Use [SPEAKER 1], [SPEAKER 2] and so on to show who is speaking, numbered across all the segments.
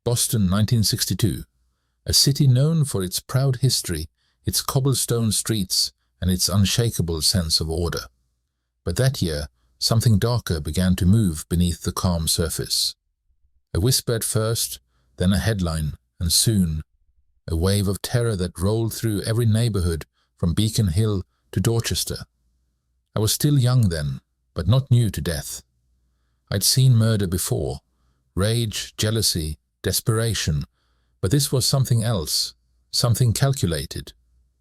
[SPEAKER 1] Boston, 1962. A city known for its proud history, its cobblestone streets, and its unshakable sense of order. But that year, something darker began to move beneath the calm surface. A whisper at first, then a headline, and soon, a wave of terror that rolled through every neighborhood from Beacon Hill to Dorchester. I was still young then, but not new to death. I'd seen murder before, rage, jealousy, desperation, but this was something else, something calculated,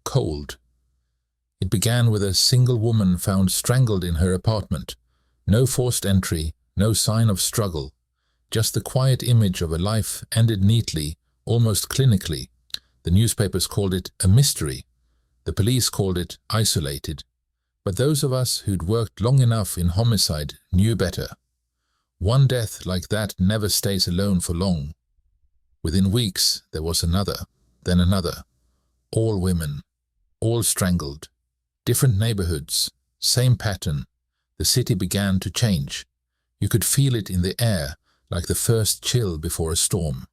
[SPEAKER 1] cold. It began with a single woman found strangled in her apartment. No forced entry, no sign of struggle, just the quiet image of a life ended neatly, almost clinically. The newspapers called it a mystery. The police called it isolated. But those of us who'd worked long enough in homicide knew better. One death like that never stays alone for long. Within weeks, there was another, then another. All women, all strangled. Different neighborhoods, same pattern. The city began to change. You could feel it in the air, like the first chill before a storm.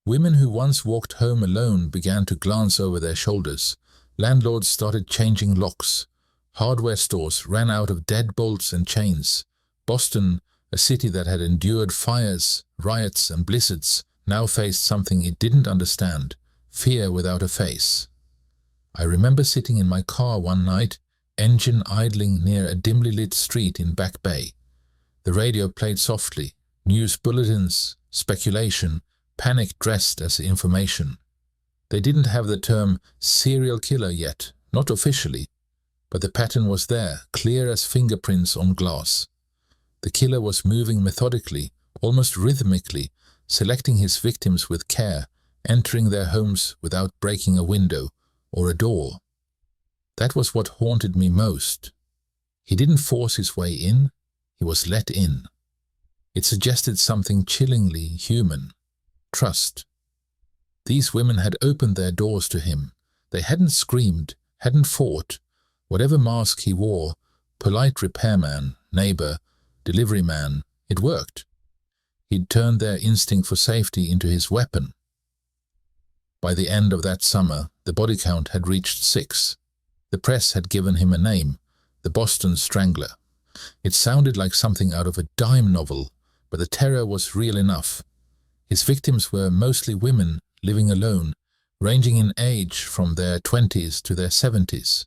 [SPEAKER 1] Women who once walked home alone began to glance over their shoulders. Landlords started changing locks. Hardware stores ran out of deadbolts and chains. Boston, a city that had endured fires, riots, and blizzards, now faced something it didn't understand: fear without a face. I remember sitting in my car one night, engine idling near a dimly lit street in Back Bay. The radio played softly, news bulletins, speculation, panic dressed as information. They didn't have the term serial killer yet, not officially, but the pattern was there, clear as fingerprints on glass. The killer was moving methodically, almost rhythmically, selecting his victims with care, entering their homes without breaking a window or a door. That was what haunted me most. He didn't force his way in, he was let in. It suggested something chillingly human: trust. These women had opened their doors to him. They hadn't screamed, hadn't fought. Whatever mask he wore, polite repairman, neighbor, delivery man, it worked. He'd turned their instinct for safety into his weapon. By the end of that summer, the body count had reached 6. The press had given him a name: the Boston Strangler. It sounded like something out of a dime novel, but the terror was real enough. His victims were mostly women living alone, ranging in age from their 20s to their 70s.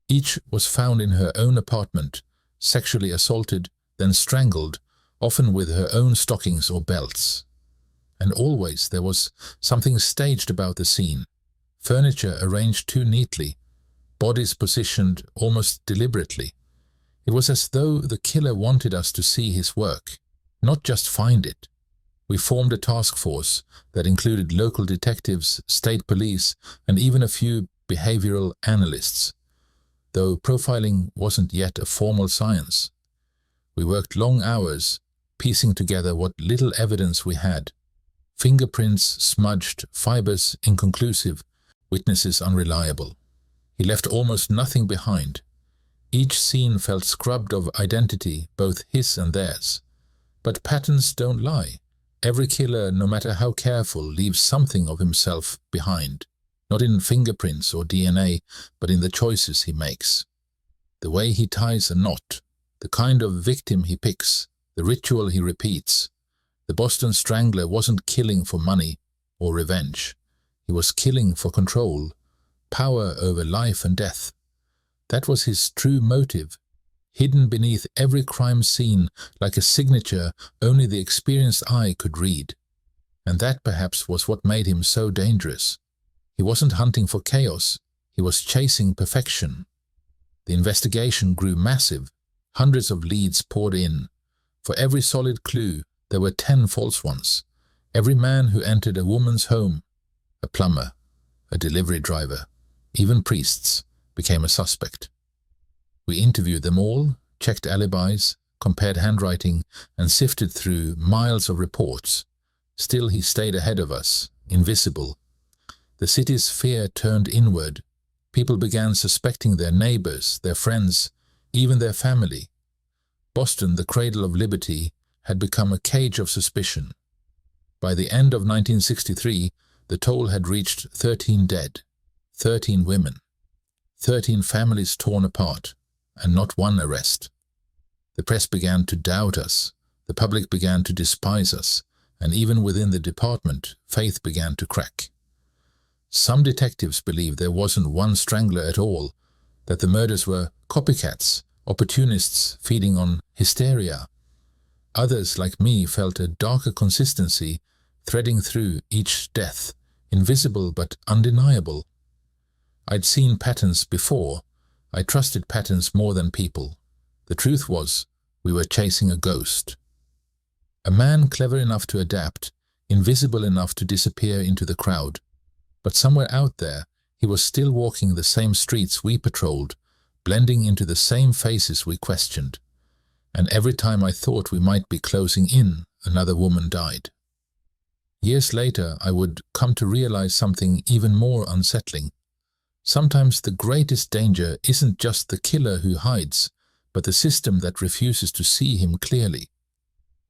[SPEAKER 1] Each was found in her own apartment, sexually assaulted, then strangled, often with her own stockings or belts. And always there was something staged about the scene: furniture arranged too neatly, bodies positioned almost deliberately. It was as though the killer wanted us to see his work, not just find it. We formed a task force that included local detectives, state police, and even a few behavioral analysts, though profiling wasn't yet a formal science. We worked long hours, piecing together what little evidence we had. Fingerprints smudged, fibers inconclusive, witnesses unreliable. He left almost nothing behind. Each scene felt scrubbed of identity, both his and theirs. But patterns don't lie. Every killer, no matter how careful, leaves something of himself behind. Not in fingerprints or DNA, but in the choices he makes. The way he ties a knot, the kind of victim he picks, the ritual he repeats. The Boston Strangler wasn't killing for money or revenge. He was killing for control, power over life and death. That was his true motive, hidden beneath every crime scene like a signature only the experienced eye could read. And that perhaps was what made him so dangerous. He wasn't hunting for chaos, he was chasing perfection. The investigation grew massive. Hundreds of leads poured in. For every solid clue, there were 10 false ones. Every man who entered a woman's home, a plumber, a delivery driver, even priests, became a suspect. We interviewed them all, checked alibis, compared handwriting, and sifted through miles of reports. Still he stayed ahead of us, invisible. The city's fear turned inward. People began suspecting their neighbors, their friends, even their family. Boston, the cradle of liberty, had become a cage of suspicion. By the end of 1963, the toll had reached 13 dead, 13 women, 13 families torn apart, and not one arrest. The press began to doubt us, the public began to despise us, and even within the department, faith began to crack. Some detectives believed there wasn't one strangler at all, that the murders were copycats, opportunists feeding on hysteria. Others, like me, felt a darker consistency threading through each death, invisible but undeniable. I'd seen patterns before. I trusted patterns more than people. The truth was, we were chasing a ghost. A man clever enough to adapt, invisible enough to disappear into the crowd. But somewhere out there, he was still walking the same streets we patrolled, blending into the same faces we questioned. And every time I thought we might be closing in, another woman died. Years later, I would come to realize something even more unsettling. Sometimes the greatest danger isn't just the killer who hides, but the system that refuses to see him clearly.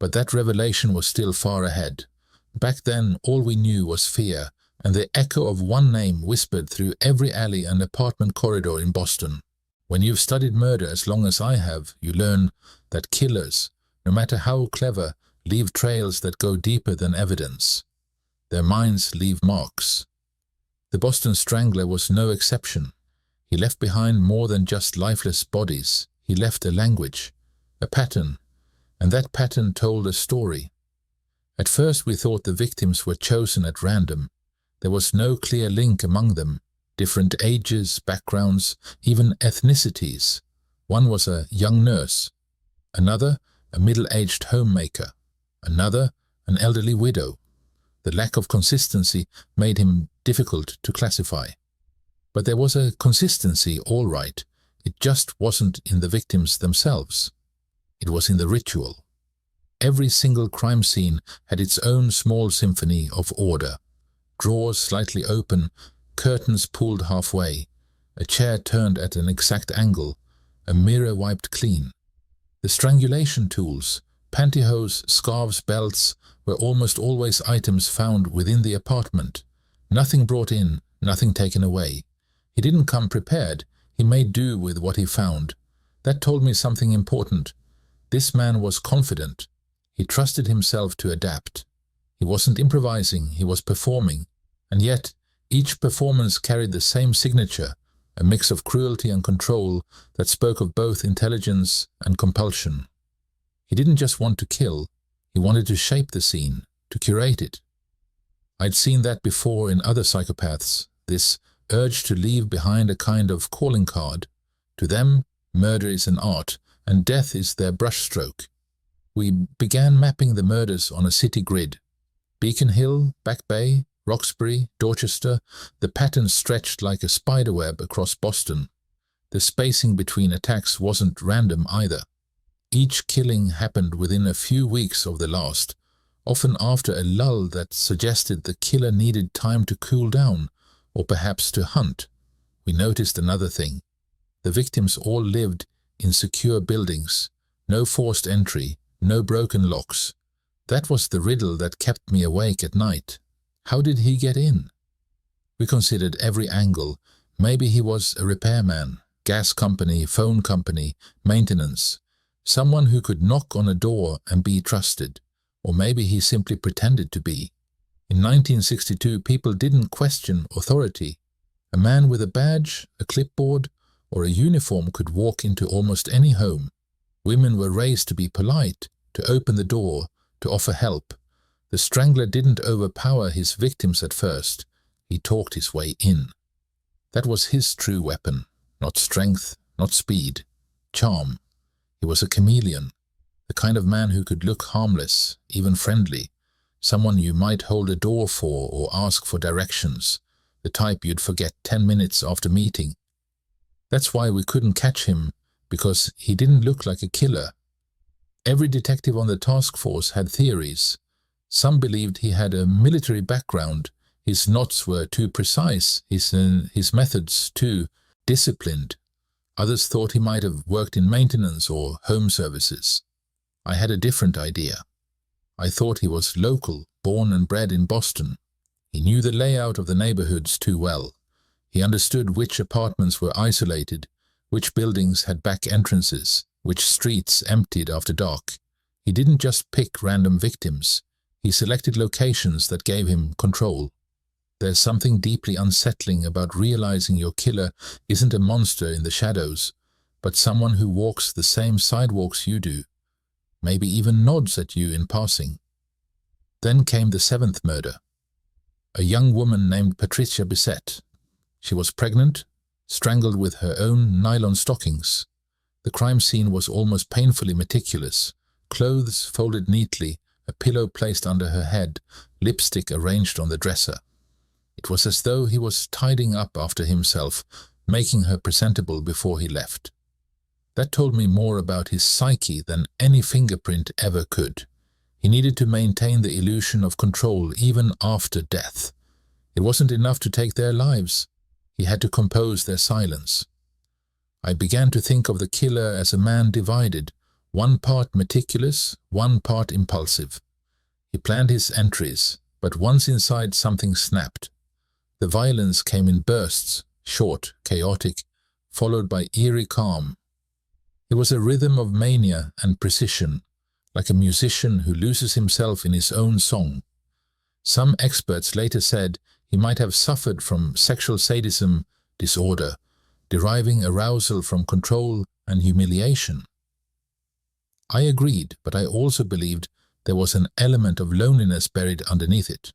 [SPEAKER 1] But that revelation was still far ahead. Back then, all we knew was fear, and the echo of one name whispered through every alley and apartment corridor in Boston. When you've studied murder as long as I have, you learn that killers, no matter how clever, leave trails that go deeper than evidence. Their minds leave marks. The Boston Strangler was no exception. He left behind more than just lifeless bodies. He left a language, a pattern, and that pattern told a story. At first we thought the victims were chosen at random. There was no clear link among them. Different ages, backgrounds, even ethnicities. One was a young nurse, another a middle-aged homemaker, another an elderly widow. The lack of consistency made him difficult to classify. But there was a consistency, all right. It just wasn't in the victims themselves. It was in the ritual. Every single crime scene had its own small symphony of order. Drawers slightly open, curtains pulled halfway, a chair turned at an exact angle, a mirror wiped clean. The strangulation tools, pantyhose, scarves, belts, were almost always items found within the apartment. Nothing brought in, nothing taken away. He didn't come prepared. He made do with what he found. That told me something important. This man was confident. He trusted himself to adapt. He wasn't improvising, he was performing. And yet, each performance carried the same signature, a mix of cruelty and control that spoke of both intelligence and compulsion. He didn't just want to kill, he wanted to shape the scene, to curate it. I'd seen that before in other psychopaths, this urge to leave behind a kind of calling card. To them, murder is an art, and death is their brushstroke. We began mapping the murders on a city grid. Beacon Hill, Back Bay, Roxbury, Dorchester, the pattern stretched like a spiderweb across Boston. The spacing between attacks wasn't random either. Each killing happened within a few weeks of the last, often after a lull that suggested the killer needed time to cool down, or perhaps to hunt. We noticed another thing. The victims all lived in secure buildings, no forced entry, no broken locks. That was the riddle that kept me awake at night. How did he get in? We considered every angle. Maybe he was a repairman, gas company, phone company, maintenance, someone who could knock on a door and be trusted, or maybe he simply pretended to be. In 1962, people didn't question authority. A man with a badge, a clipboard, or a uniform could walk into almost any home. Women were raised to be polite, to open the door, to offer help. The strangler didn't overpower his victims at first. He talked his way in. That was his true weapon. Not strength, not speed. Charm. He was a chameleon. The kind of man who could look harmless, even friendly. Someone you might hold a door for or ask for directions. The type you'd forget 10 minutes after meeting. That's why we couldn't catch him, because he didn't look like a killer. Every detective on the task force had theories. Some believed he had a military background, his knots were too precise, his methods too disciplined. Others thought he might have worked in maintenance or home services. I had a different idea. I thought he was local, born and bred in Boston. He knew the layout of the neighborhoods too well. He understood which apartments were isolated, which buildings had back entrances, which streets emptied after dark. He didn't just pick random victims. He selected locations that gave him control. There's something deeply unsettling about realizing your killer isn't a monster in the shadows, but someone who walks the same sidewalks you do, maybe even nods at you in passing. Then came the seventh murder. A young woman named Patricia Bissett. She was pregnant, strangled with her own nylon stockings. The crime scene was almost painfully meticulous. Clothes folded neatly, a pillow placed under her head, lipstick arranged on the dresser. It was as though he was tidying up after himself, making her presentable before he left. That told me more about his psyche than any fingerprint ever could. He needed to maintain the illusion of control even after death. It wasn't enough to take their lives. He had to compose their silence. I began to think of the killer as a man divided, one part meticulous, one part impulsive. He planned his entries, but once inside something snapped. The violence came in bursts, short, chaotic, followed by eerie calm. It was a rhythm of mania and precision, like a musician who loses himself in his own song. Some experts later said he might have suffered from sexual sadism disorder, deriving arousal from control and humiliation. I agreed, but I also believed there was an element of loneliness buried underneath it.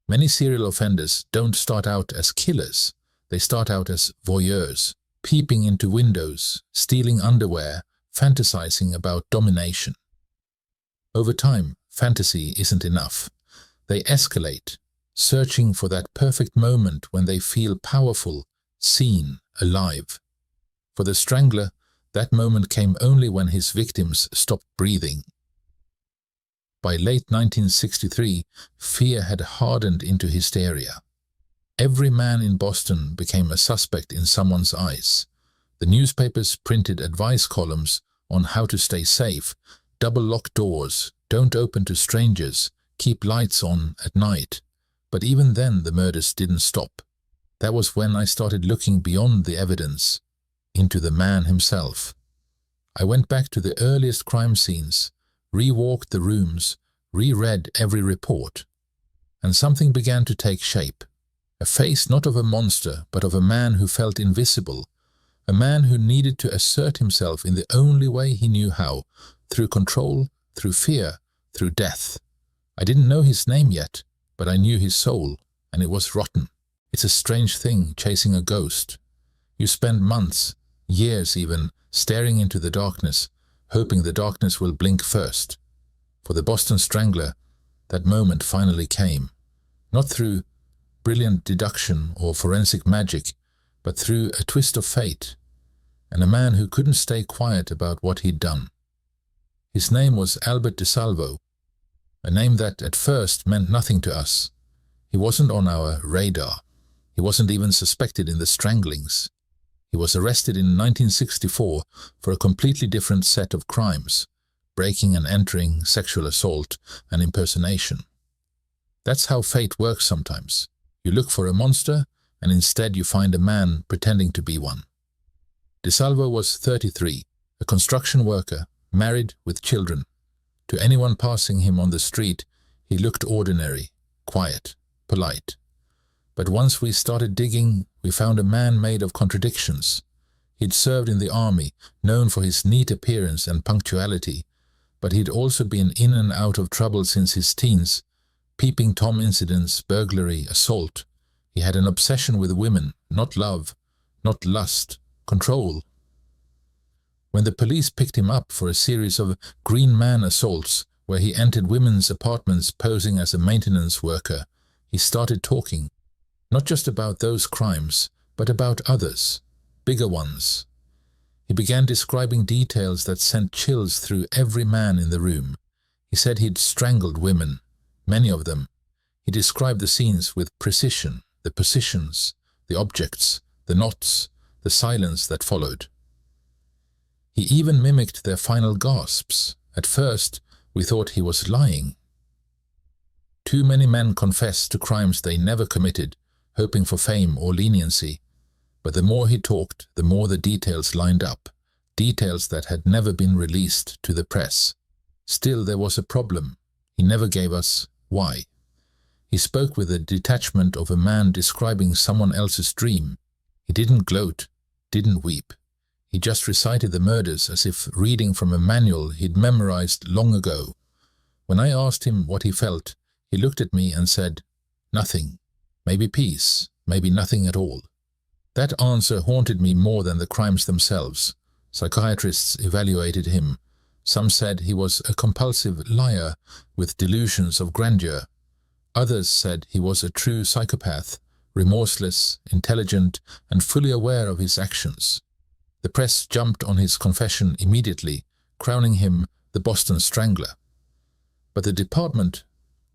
[SPEAKER 1] Many serial offenders don't start out as killers. They start out as voyeurs, peeping into windows, stealing underwear, fantasizing about domination. Over time, fantasy isn't enough. They escalate, searching for that perfect moment when they feel powerful, seen, alive. For the Strangler, that moment came only when his victims stopped breathing. By late 1963, fear had hardened into hysteria. Every man in Boston became a suspect in someone's eyes. The newspapers printed advice columns on how to stay safe, double lock doors, don't open to strangers, keep lights on at night. But even then the murders didn't stop. That was when I started looking beyond the evidence, into the man himself. I went back to the earliest crime scenes, re-walked the rooms, reread every report. And something began to take shape. A face not of a monster, but of a man who felt invisible. A man who needed to assert himself in the only way he knew how, through control, through fear, through death. I didn't know his name yet, but I knew his soul, and it was rotten. It's a strange thing, chasing a ghost. You spend months, years even, staring into the darkness, hoping the darkness will blink first. For the Boston Strangler, that moment finally came. Not through brilliant deduction or forensic magic, but through a twist of fate, and a man who couldn't stay quiet about what he'd done. His name was Albert DeSalvo, a name that at first meant nothing to us. He wasn't on our radar. He wasn't even suspected in the stranglings. He was arrested in 1964 for a completely different set of crimes: breaking and entering, sexual assault, and impersonation. That's how fate works sometimes. You look for a monster, and instead you find a man pretending to be one. DeSalvo was 33, a construction worker, married with children. To anyone passing him on the street, he looked ordinary, quiet, polite. But once we started digging, we found a man made of contradictions. He'd served in the army, known for his neat appearance and punctuality, but he'd also been in and out of trouble since his teens. Peeping Tom incidents, burglary, assault. He had an obsession with women, not love, not lust, control. When the police picked him up for a series of green man assaults where he entered women's apartments posing as a maintenance worker, he started talking, not just about those crimes, but about others, bigger ones. He began describing details that sent chills through every man in the room. He said he'd strangled women, many of them. He described the scenes with precision, the positions, the objects, the knots, the silence that followed. He even mimicked their final gasps. At first, We thought he was lying. Too many men confessed to crimes they never committed, hoping for fame or leniency. But the more he talked, the more the details lined up, details that had never been released to the press. Still, there was a problem. He never gave us why. He spoke with the detachment of a man describing someone else's dream. He didn't gloat, didn't weep. He just recited the murders as if reading from a manual he'd memorized long ago. When I asked him what he felt, he looked at me and said, "Nothing. Maybe peace, maybe nothing at all." That answer haunted me more than the crimes themselves. Psychiatrists evaluated him. Some said he was a compulsive liar with delusions of grandeur. Others said he was a true psychopath, remorseless, intelligent, and fully aware of his actions. The press jumped on his confession immediately, crowning him the Boston Strangler. But the department,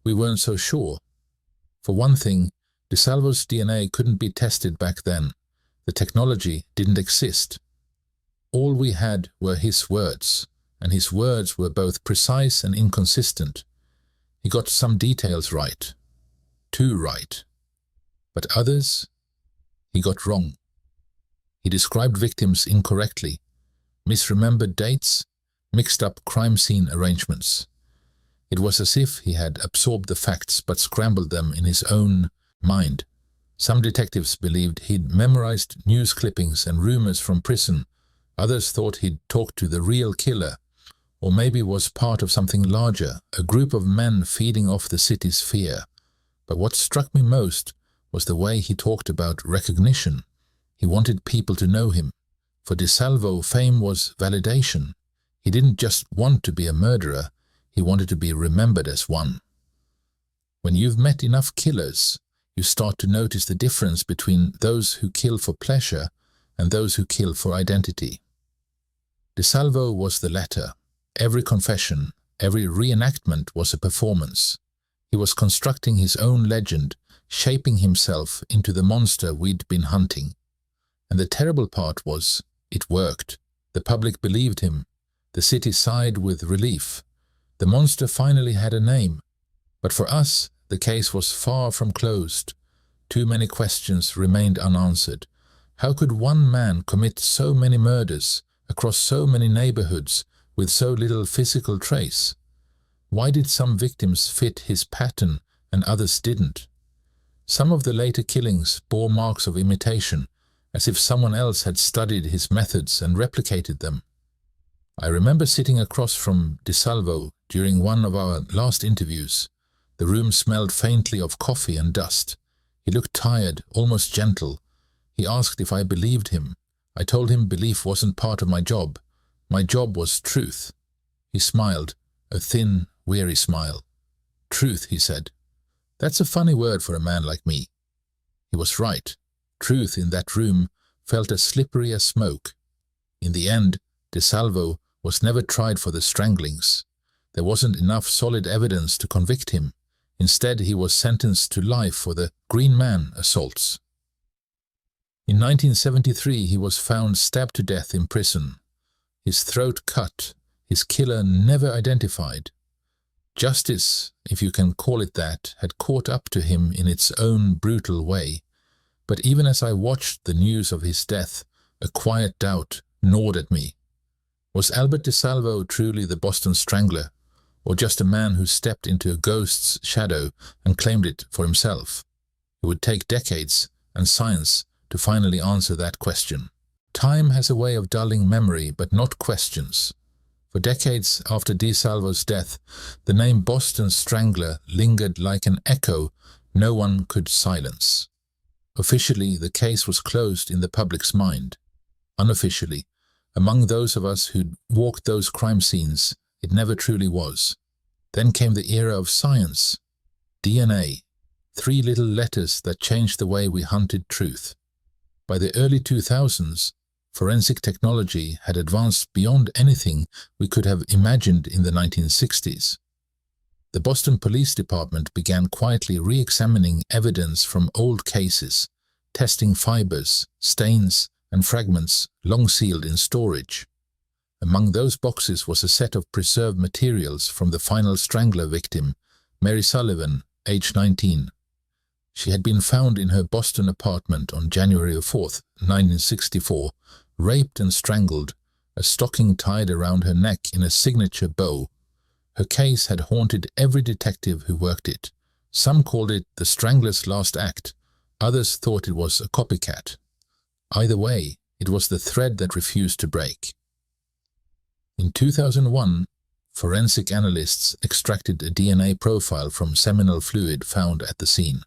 [SPEAKER 1] we weren't so sure. For one thing, DeSalvo's DNA couldn't be tested back then. The technology didn't exist. All we had were his words, and his words were both precise and inconsistent. He got some details right, too right. But others, he got wrong. He described victims incorrectly, misremembered dates, mixed up crime scene arrangements. It was as if he had absorbed the facts but scrambled them in his own mind. Some detectives believed he'd memorized news clippings and rumors from prison. Others thought he'd talked to the real killer, or maybe was part of something larger, a group of men feeding off the city's fear. But what struck me most was the way he talked about recognition. He wanted people to know him. For DeSalvo, fame was validation. He didn't just want to be a murderer, he wanted to be remembered as one. When you've met enough killers, you start to notice the difference between those who kill for pleasure and those who kill for identity. DeSalvo was the latter. Every confession, every reenactment was a performance. He was constructing his own legend, shaping himself into the monster we'd been hunting. And the terrible part was, it worked. The public believed him. The city sighed with relief. The monster finally had a name. But for us, the case was far from closed. Too many questions remained unanswered. How could one man commit so many murders across so many neighborhoods with so little physical trace? Why did some victims fit his pattern and others didn't? Some of the later killings bore marks of imitation, as if someone else had studied his methods and replicated them. I remember sitting across from DeSalvo during one of our last interviews. The room smelled faintly of coffee and dust. He looked tired, almost gentle. He asked if I believed him. I told him belief wasn't part of my job. My job was truth. He smiled, a thin, weary smile. Truth, he said. That's a funny word for a man like me. He was right. Truth in that room felt as slippery as smoke. In the end, DeSalvo was never tried for the stranglings. There wasn't enough solid evidence to convict him. Instead, he was sentenced to life for the Green Man assaults. In 1973, he was found stabbed to death in prison. His throat cut, his killer never identified. Justice, if you can call it that, had caught up to him in its own brutal way. But even as I watched the news of his death, a quiet doubt gnawed at me. Was Albert DeSalvo truly the Boston Strangler, or just a man who stepped into a ghost's shadow and claimed it for himself? It would take decades and science to finally answer that question. Time has a way of dulling memory, but not questions. For decades after DeSalvo's death, the name Boston Strangler lingered like an echo no one could silence. Officially, the case was closed in the public's mind. Unofficially, among those of us who'd walked those crime scenes, it never truly was. Then came the era of science. DNA. 3 little letters that changed the way we hunted truth. By the early 2000s, forensic technology had advanced beyond anything we could have imagined in the 1960s. The Boston Police Department began quietly re-examining evidence from old cases, testing fibers, stains, and fragments long sealed in storage. Among those boxes was a set of preserved materials from the final Strangler victim, Mary Sullivan, age 19. She had been found in her Boston apartment on January 4, 1964, raped and strangled, a stocking tied around her neck in a signature bow. Her case had haunted every detective who worked it. Some called it the Strangler's last act, others thought it was a copycat. Either way, it was the thread that refused to break. In 2001, forensic analysts extracted a DNA profile from seminal fluid found at the scene.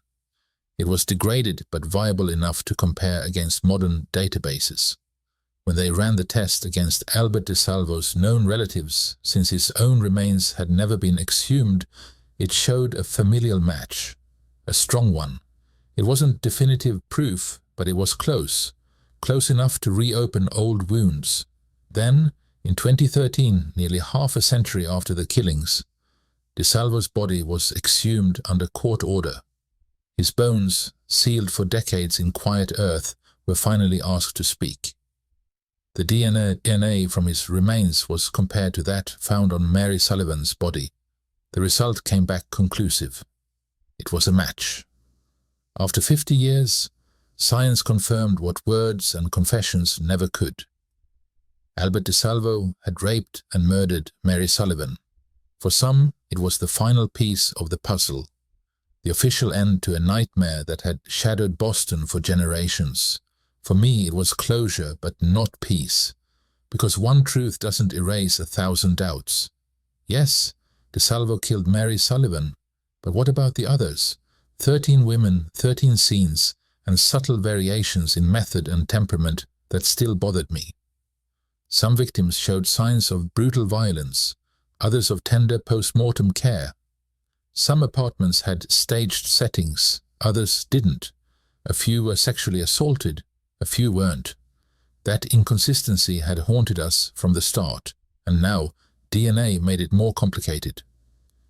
[SPEAKER 1] It was degraded but viable enough to compare against modern databases. When they ran the test against Albert DeSalvo's known relatives, since his own remains had never been exhumed, it showed a familial match, a strong one. It wasn't definitive proof, but it was close enough to reopen old wounds. Then, in 2013, nearly half a century after the killings, DeSalvo's body was exhumed under court order. His bones, sealed for decades in quiet earth, were finally asked to speak. The DNA from his remains was compared to that found on Mary Sullivan's body. The result came back conclusive. It was a match. After 50 years, science confirmed what words and confessions never could. Albert DeSalvo had raped and murdered Mary Sullivan. For some, it was the final piece of the puzzle, the official end to a nightmare that had shadowed Boston for generations. For me, it was closure, but not peace, because one truth doesn't erase 1,000 doubts. Yes, DeSalvo killed Mary Sullivan, but what about the others? 13 women, 13 scenes, and subtle variations in method and temperament that still bothered me. Some victims showed signs of brutal violence, others of tender post-mortem care. Some apartments had staged settings, others didn't. A few were sexually assaulted, a few weren't. That inconsistency had haunted us from the start, and now DNA made it more complicated.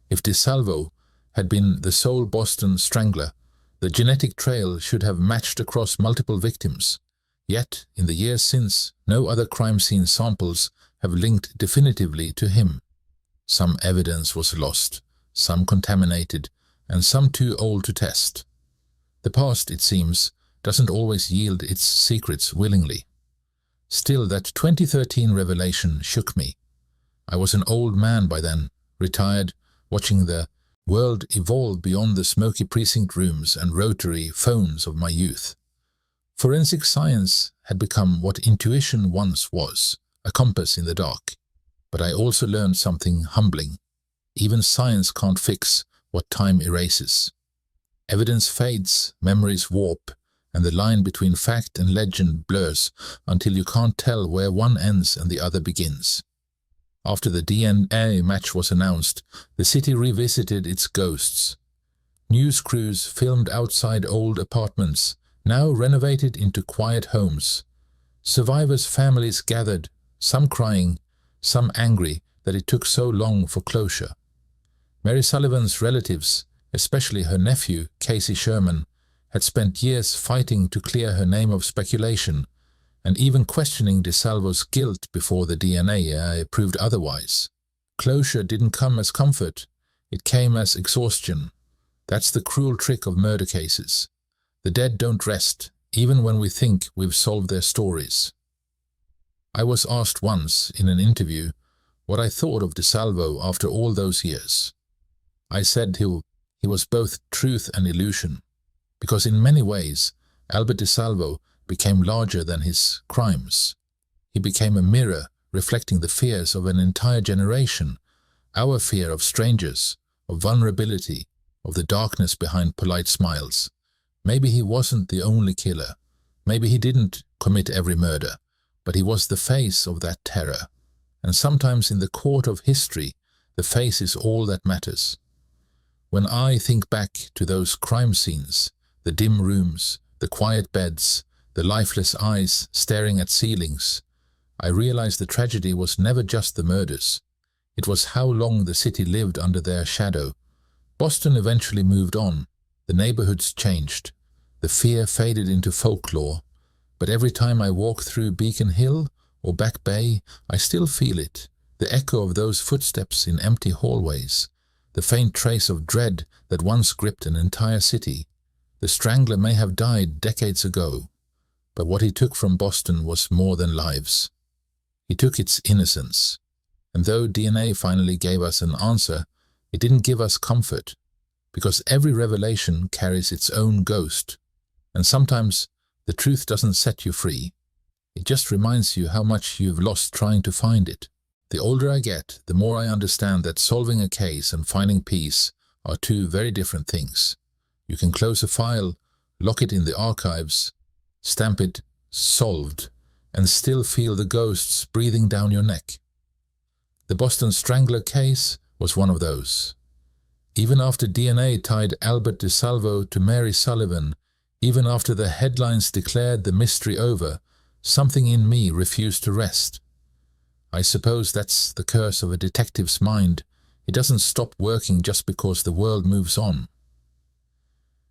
[SPEAKER 1] If DeSalvo had been the sole Boston Strangler, the genetic trail should have matched across multiple victims. Yet, in the years since, no other crime scene samples have linked definitively to him. Some evidence was lost, some contaminated, and some too old to test. The past, it seems, doesn't always yield its secrets willingly. Still, that 2013 revelation shook me. I was an old man by then, retired, watching the world evolve beyond the smoky precinct rooms and rotary phones of my youth. Forensic science had become what intuition once was, a compass in the dark. But I also learned something humbling. Even science can't fix what time erases. Evidence fades, memories warp, and the line between fact and legend blurs until you can't tell where one ends and the other begins. After the DNA match was announced, the city revisited its ghosts. News crews filmed outside old apartments, now renovated into quiet homes. Survivors' families gathered, some crying, some angry that it took so long for closure. Mary Sullivan's relatives, especially her nephew, Casey Sherman, had spent years fighting to clear her name of speculation, and even questioning DeSalvo's guilt before the DNA proved otherwise. Closure didn't come as comfort, it came as exhaustion. That's the cruel trick of murder cases. The dead don't rest, even when we think we've solved their stories. I was asked once, in an interview, what I thought of DeSalvo after all those years. I said he was both truth and illusion, because in many ways, Albert DeSalvo became larger than his crimes. He became a mirror reflecting the fears of an entire generation, our fear of strangers, of vulnerability, of the darkness behind polite smiles. Maybe he wasn't the only killer. Maybe he didn't commit every murder, but he was the face of that terror. And sometimes in the court of history, the face is all that matters. When I think back to those crime scenes, the dim rooms, the quiet beds, the lifeless eyes staring at ceilings, I realize the tragedy was never just the murders. It was how long the city lived under their shadow. Boston eventually moved on. The neighborhoods changed. The fear faded into folklore. But every time I walk through Beacon Hill or Back Bay, I still feel it, the echo of those footsteps in empty hallways, the faint trace of dread that once gripped an entire city. The Strangler may have died decades ago, but what he took from Boston was more than lives. He took its innocence. And though DNA finally gave us an answer, it didn't give us comfort, because every revelation carries its own ghost, and sometimes the truth doesn't set you free. It just reminds you how much you've lost trying to find it. The older I get, the more I understand that solving a case and finding peace are two very different things. You can close a file, lock it in the archives, stamp it solved, and still feel the ghosts breathing down your neck. The Boston Strangler case was one of those. Even after DNA tied Albert DeSalvo to Mary Sullivan, even after the headlines declared the mystery over, something in me refused to rest. I suppose that's the curse of a detective's mind. It doesn't stop working just because the world moves on.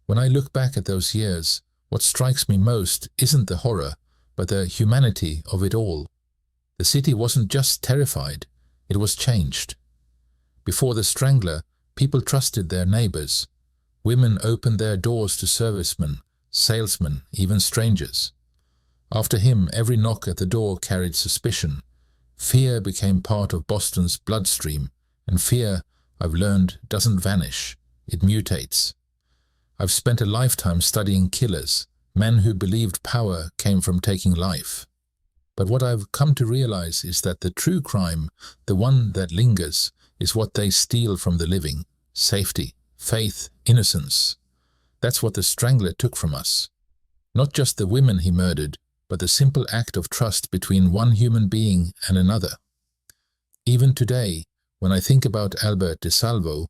[SPEAKER 1] When I look back at those years, what strikes me most isn't the horror, but the humanity of it all. The city wasn't just terrified, it was changed. Before the Strangler, people trusted their neighbors. Women opened their doors to servicemen, salesmen, even strangers. After him, every knock at the door carried suspicion. Fear became part of Boston's bloodstream, and fear, I've learned, doesn't vanish, it mutates. I've spent a lifetime studying killers, men who believed power came from taking life. But what I've come to realize is that the true crime, the one that lingers, is what they steal from the living: safety, faith, innocence. That's what the Strangler took from us. Not just the women he murdered, but the simple act of trust between one human being and another. Even today, when I think about Albert DeSalvo,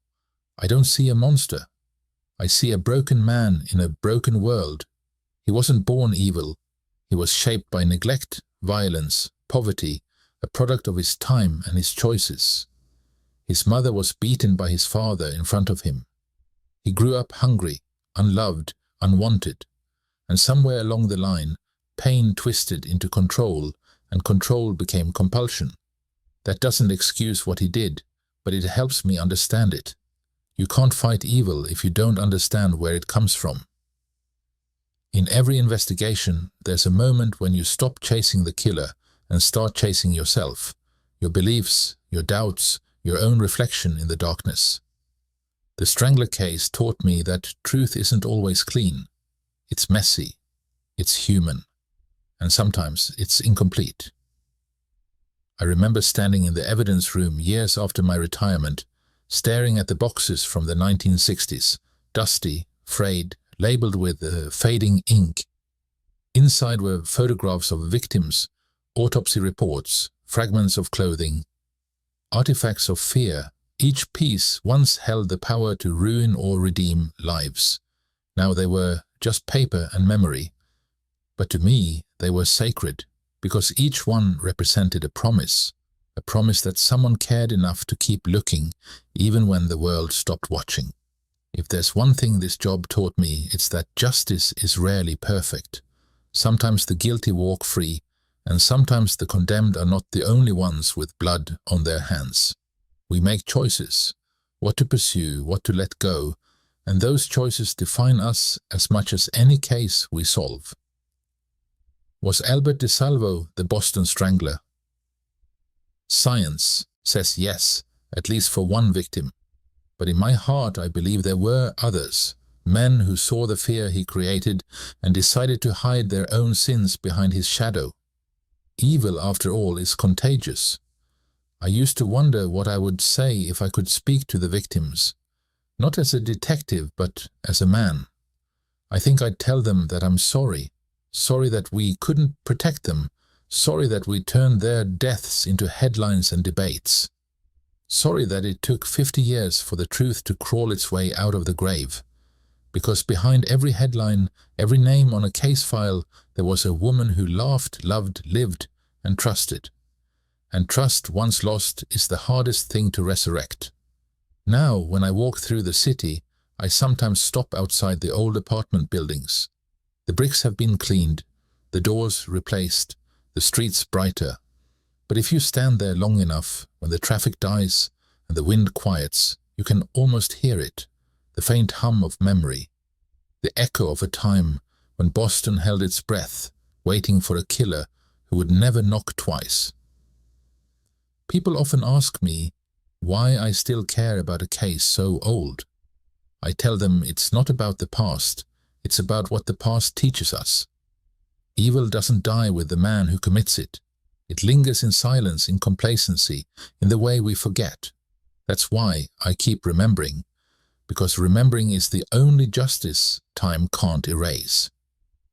[SPEAKER 1] I don't see a monster. I see a broken man in a broken world. He wasn't born evil. He was shaped by neglect, violence, poverty, a product of his time and his choices. His mother was beaten by his father in front of him. He grew up hungry, unloved, unwanted, and somewhere along the line, pain twisted into control, and control became compulsion. That doesn't excuse what he did, but it helps me understand it. You can't fight evil if you don't understand where it comes from. In every investigation, there's a moment when you stop chasing the killer and start chasing yourself, your beliefs, your doubts, your own reflection in the darkness. The Strangler case taught me that truth isn't always clean. It's messy, it's human, and sometimes it's incomplete. I remember standing in the evidence room years after my retirement, staring at the boxes from the 1960s, dusty, frayed, labeled with fading ink. Inside were photographs of victims, autopsy reports, fragments of clothing, artifacts of fear. Each piece once held the power to ruin or redeem lives. Now they were just paper and memory. But to me, they were sacred, because each one represented a promise that someone cared enough to keep looking, even when the world stopped watching. If there's one thing this job taught me, it's that justice is rarely perfect. Sometimes the guilty walk free, and sometimes the condemned are not the only ones with blood on their hands. We make choices, what to pursue, what to let go, and those choices define us as much as any case we solve. Was Albert DeSalvo the Boston Strangler? Science says yes, at least for one victim. But in my heart, I believe there were others, men who saw the fear he created and decided to hide their own sins behind his shadow. Evil, after all, is contagious. I used to wonder what I would say if I could speak to the victims, not as a detective, but as a man. I think I'd tell them that I'm sorry that we couldn't protect them, sorry that we turned their deaths into headlines and debates. Sorry that it took 50 years for the truth to crawl its way out of the grave. Because behind every headline, every name on a case file, there was a woman who laughed, loved, lived, and trusted. And trust, once lost, is the hardest thing to resurrect. Now, when I walk through the city, I sometimes stop outside the old apartment buildings. The bricks have been cleaned, the doors replaced, the streets brighter, But if you stand there long enough, when the traffic dies and the wind quiets, you can almost hear it, the faint hum of memory, the echo of a time when Boston held its breath, waiting for a killer who would never knock twice. People often ask me why I still care about a case so old. I tell them it's not about the past, it's about what the past teaches us. Evil doesn't die with the man who commits it. It lingers in silence, in complacency, in the way we forget. That's why I keep remembering, because remembering is the only justice time can't erase.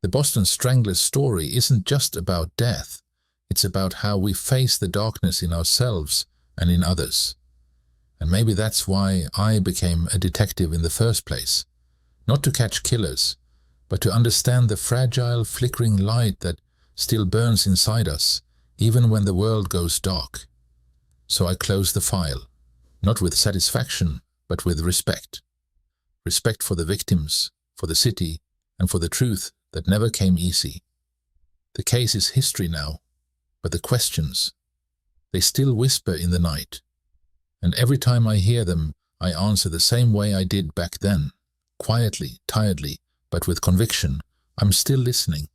[SPEAKER 1] The Boston Strangler story isn't just about death. It's about how we face the darkness in ourselves and in others. And maybe that's why I became a detective in the first place. Not to catch killers, but to understand the fragile, flickering light that still burns inside us, even when the world goes dark. So I close the file, not with satisfaction, but with respect. Respect for the victims, for the city, and for the truth that never came easy. The case is history now, but the questions, they still whisper in the night. And every time I hear them, I answer the same way I did back then, quietly, tiredly, but with conviction. I'm still listening.